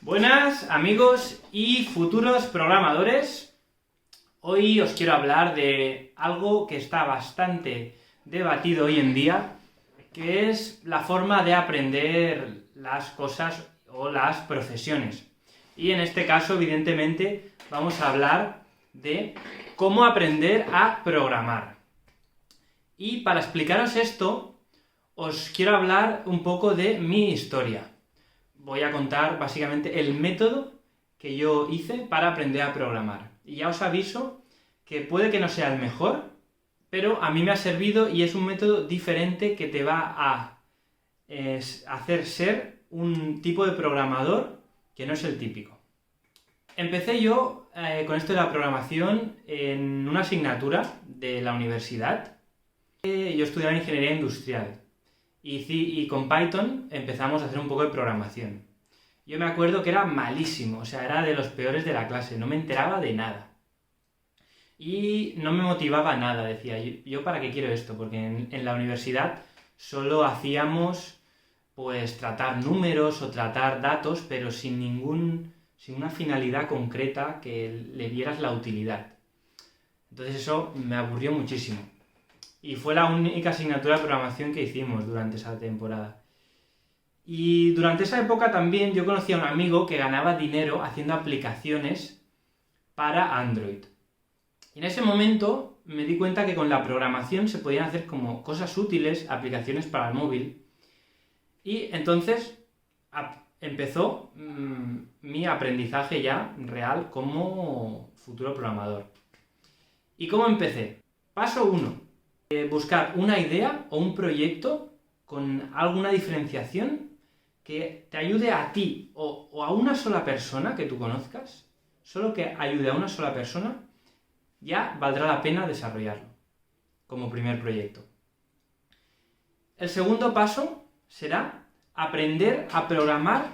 Buenas amigos y futuros programadores. Hoy os quiero hablar de algo que está bastante debatido hoy en día, que es la forma de aprender las cosas o las profesiones. Y en este caso, evidentemente, vamos a hablar de cómo aprender a programar. Y para explicaros esto, os quiero hablar un poco de mi historia. Voy a contar básicamente el método que yo hice para aprender a programar. Y ya os aviso que puede que no sea el mejor, pero a mí me ha servido y es un método diferente que te va a hacer ser un tipo de programador que no es el típico. Empecé yo con esto de la programación en una asignatura de la universidad. Yo estudiaba ingeniería industrial. Y con Python empezamos a hacer un poco de programación. Yo me acuerdo que era malísimo, o sea, era de los peores de la clase, no me enteraba de nada. Y no me motivaba nada, decía, ¿yo para qué quiero esto? Porque en la universidad solo hacíamos, pues, tratar números o tratar datos, pero sin una finalidad concreta que le vieras la utilidad. Entonces eso me aburrió muchísimo. Y fue la única asignatura de programación que hicimos durante esa temporada. Y durante esa época también yo conocí a un amigo que ganaba dinero haciendo aplicaciones para Android. Y en ese momento me di cuenta que con la programación se podían hacer como cosas útiles, aplicaciones para el móvil. Y entonces empezó mi aprendizaje ya real como futuro programador. ¿Y cómo empecé? Paso 1. Buscar una idea o un proyecto con alguna diferenciación que te ayude a ti o a una sola persona que tú conozcas, solo que ayude a una sola persona, ya valdrá la pena desarrollarlo como primer proyecto. El segundo paso será aprender a programar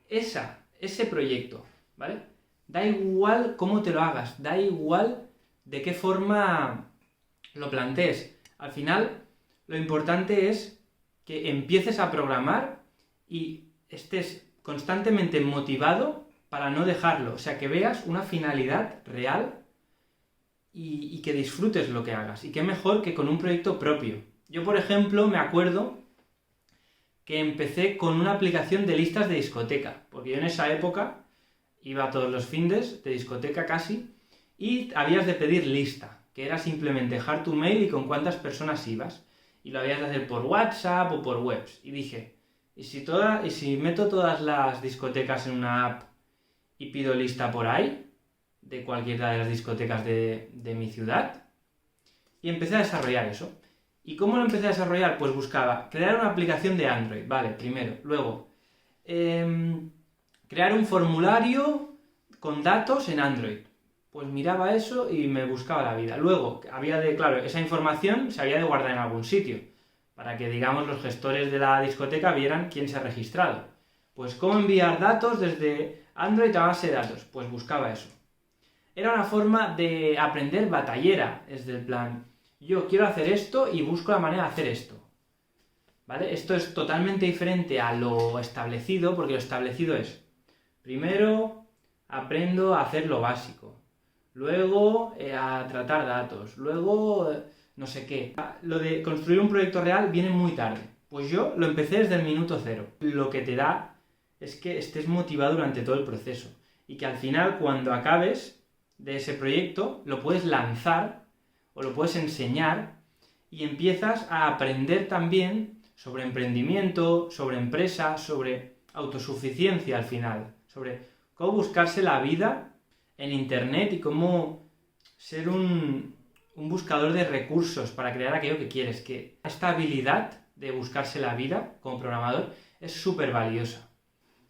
ese proyecto, ¿vale? Da igual cómo te lo hagas, da igual de qué forma lo plantees. Al final, lo importante es que empieces a programar y estés constantemente motivado para no dejarlo. O sea, que veas una finalidad real y que disfrutes lo que hagas. Y qué mejor que con un proyecto propio. Yo, por ejemplo, me acuerdo que empecé con una aplicación de listas de discoteca, porque yo en esa época iba todos los findes de discoteca casi, y habías de pedir lista, que era simplemente dejar tu mail y con cuántas personas ibas. Y lo habías de hacer por WhatsApp o por webs. Y dije, ¿y si meto todas las discotecas en una app y pido lista por ahí? De cualquiera de las discotecas de mi ciudad. Y empecé a desarrollar eso. ¿Y cómo lo empecé a desarrollar? Pues buscaba crear una aplicación de Android, vale, primero. Luego, crear un formulario con datos en Android. Pues miraba eso y me buscaba la vida. Luego, claro, esa información se había de guardar en algún sitio, para que, digamos, los gestores de la discoteca vieran quién se ha registrado. Pues, ¿cómo enviar datos desde Android a base de datos? Pues buscaba eso. Era una forma de aprender batallera, es del plan, yo quiero hacer esto y busco la manera de hacer esto. ¿Vale? Esto es totalmente diferente a lo establecido, porque lo establecido es, primero, aprendo a hacer lo básico. Luego a tratar datos, luego no sé qué. Lo de construir un proyecto real viene muy tarde. Pues yo lo empecé desde el minuto cero. Lo que te da es que estés motivado durante todo el proceso y que al final, cuando acabes de ese proyecto, lo puedes lanzar o lo puedes enseñar y empiezas a aprender también sobre emprendimiento, sobre empresa, sobre autosuficiencia al final, sobre cómo buscarse la vida en internet y cómo ser un buscador de recursos para crear aquello que quieres. Que esta habilidad de buscarse la vida como programador es súper valiosa.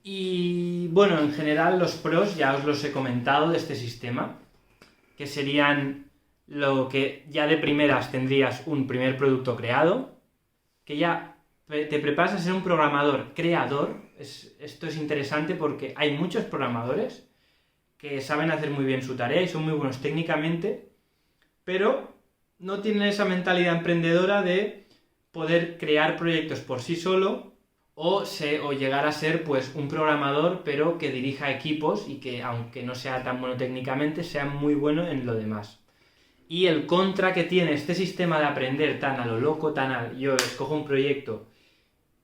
Y bueno, en general los pros ya os los he comentado de este sistema, que serían lo que ya de primeras tendrías un primer producto creado, que ya te preparas a ser un programador creador. Esto es interesante porque hay muchos programadores que saben hacer muy bien su tarea y son muy buenos técnicamente, pero no tienen esa mentalidad emprendedora de poder crear proyectos por sí solo o llegar a ser pues un programador pero que dirija equipos y que aunque no sea tan bueno técnicamente, sea muy bueno en lo demás. Y el contra que tiene este sistema de aprender tan a lo loco, yo escojo un proyecto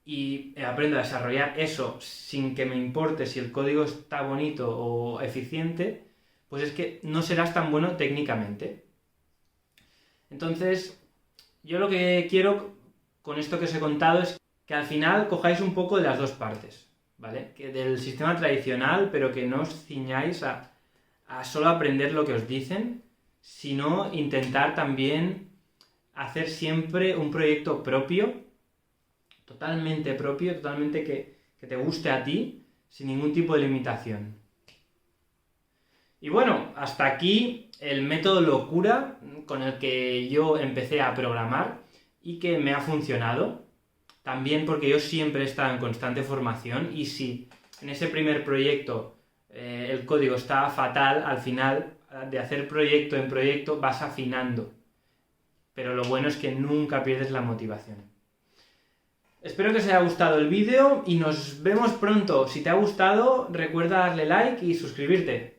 y aprendo a desarrollar eso sin que me importe si el código está bonito o eficiente, pues es que no serás tan bueno técnicamente. Entonces, yo lo que quiero con esto que os he contado es que al final cojáis un poco de las dos partes, ¿vale? Que del sistema tradicional, pero que no os ciñáis a solo aprender lo que os dicen, sino intentar también hacer siempre un proyecto propio, totalmente que te guste a ti, sin ningún tipo de limitación. Y bueno, hasta aquí el método locura con el que yo empecé a programar y que me ha funcionado. También porque yo siempre he estado en constante formación y si en ese primer proyecto el código estaba fatal, al final de hacer proyecto en proyecto vas afinando. Pero lo bueno es que nunca pierdes la motivación. Espero que os haya gustado el vídeo y nos vemos pronto. Si te ha gustado, recuerda darle like y suscribirte.